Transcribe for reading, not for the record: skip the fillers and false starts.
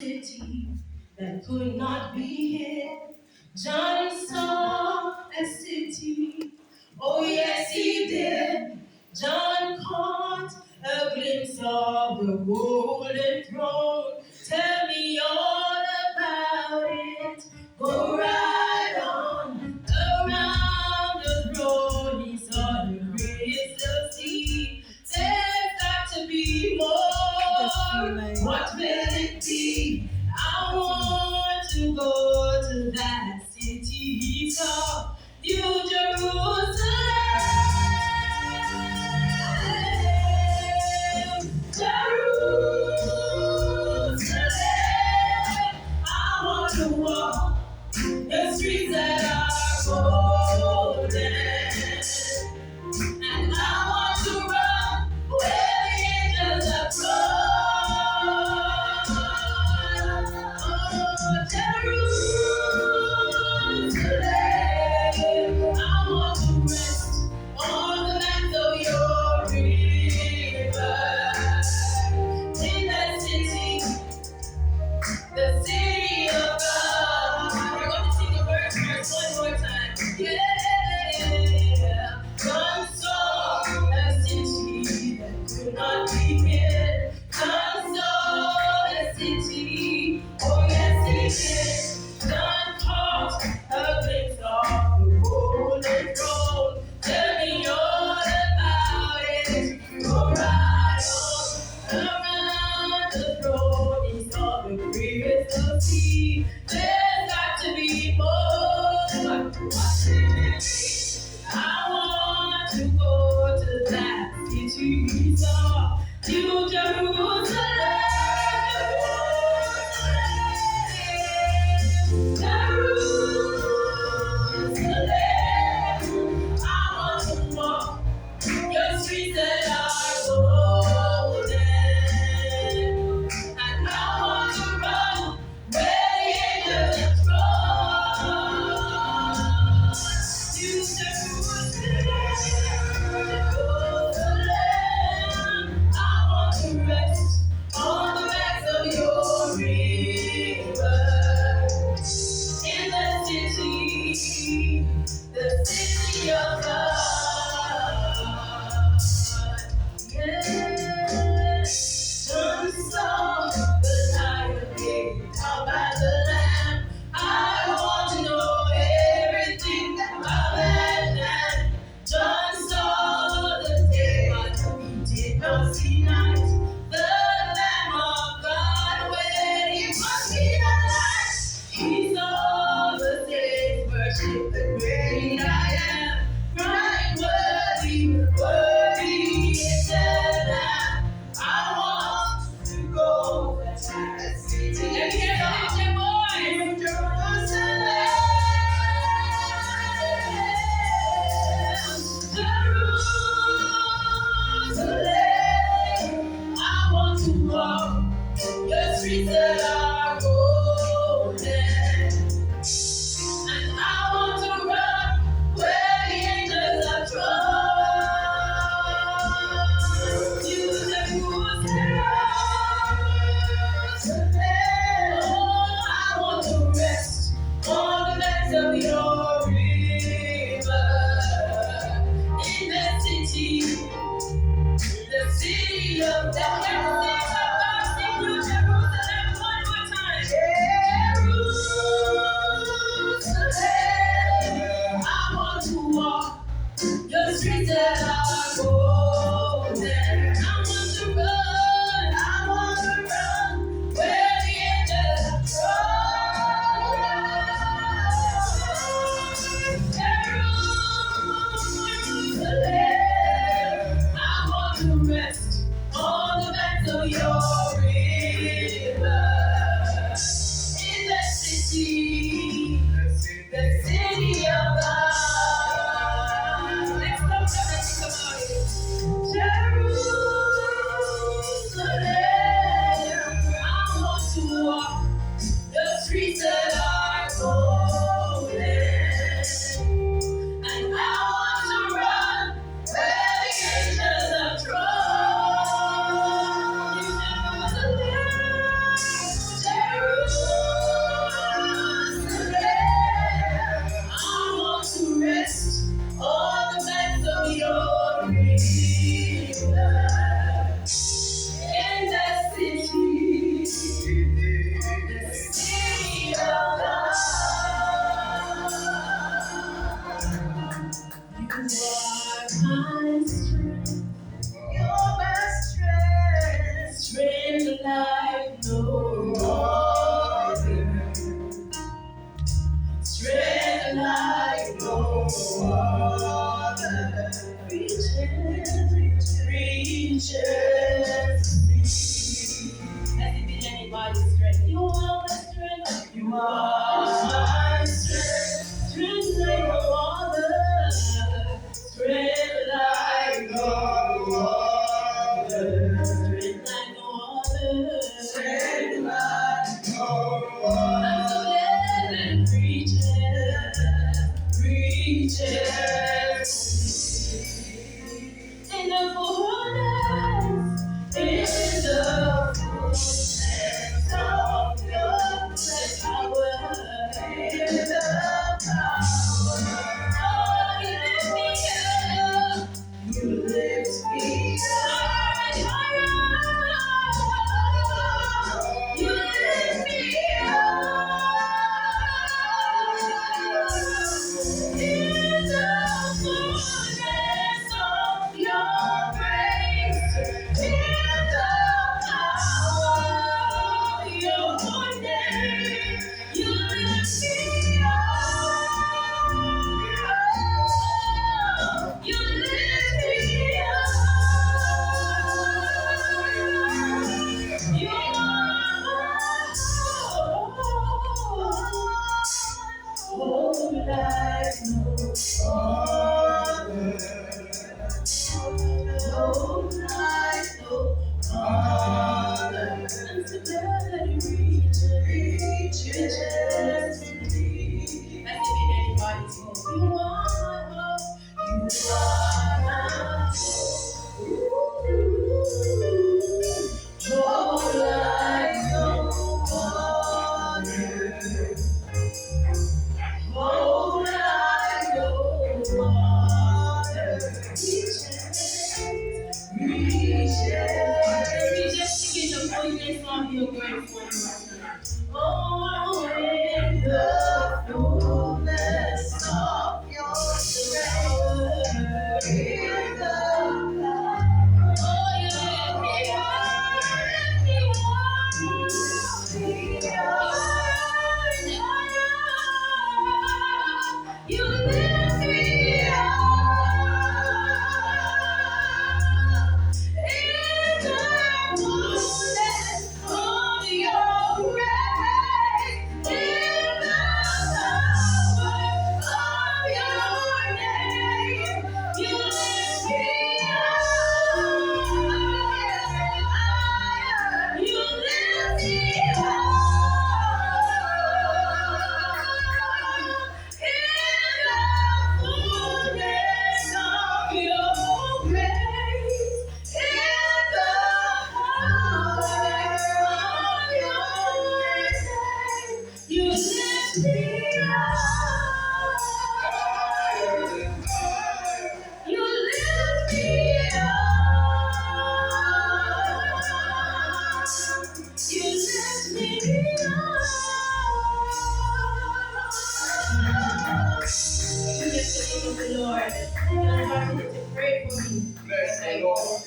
city that could not be hid. John saw a city, oh yes he did. John caught a glimpse of the golden throne. Tell me all about it. Go right on around the throne. He saw the crystal sea. There's got to be more. What will it be? I want to go to that city he saw, New Jerusalem. Jerusalem. I want to walk the streets that are golden. And I want to run where the angels are flown. Oh, Jerusalem, I want to rest on the banks of your river. In that city, the city of God. We're going to sing the verse one more time. Yeah. One saw a city that could not be hid. One saw a city, oh yes he did. One caught a glimpse of the golden throne. Tell me all about it. Go right on around the throne. He saw the crystal sea. There's got to be more. What will it be? I want to go to that city he saw, New Jerusalem. Jerusalem. I want to walk your streets that are golden. And I want to run where the angels run. New Jerusalem, I want to rest on the banks of your river. In the city of God. Yes, sun saw the lion gate out by the lamb. I want to know everything about that land. John saw the day, but he did not see night. The Lamb of God, when he must be the light. He saw the saints worship the great I am. Crying, worthy, worthy is the Lamb. I want to go to that city. Let me hear the little voice. Jerusalem. Jerusalem. I want to walk your streets that are golden. And I want to run where the angels are thrown. You Jerusalem. Oh, I want to rest on the banks of your river. In that city, the city of God. Sing New Jerusalem one more time. Jerusalem, I want to walk your streets that are golden. I want to run where the angels are. Jerusalem, I want to rest on the banks of your river. In the city of God. Let's go and think about it. Jerusalem, I want to walk the streets that are golden. And I want to run where the angels are thrown. Jerusalem, my strength, strength like no other, strength like no other, strength like no other, strength like no other. I'm so glad and reaches in the fullness, in the fullness of your power, in the power. Oh, you lift me up, you lift me up, in the fullness of your grace, in the power of your name, you lift me up. You lift me up. You are like no other. And today reaches me. That's if anybody's home. You are my hope. You are my hope. Oh, like no other. Oh, like no other. Reaches. Sing the fullness of your grace one more time. Oh, in the fullness of your grace, in the power. Oh, you lift me up, you lift me up. In the fullness of your grace, in the power of your name, you lift me higher, you lift me up. In the fullness of your grace, in the power of your name, you lift me up. You lift me up. You lift me up. You lift the name of the Lord. And I'm going to pray for me. Bless the Lord.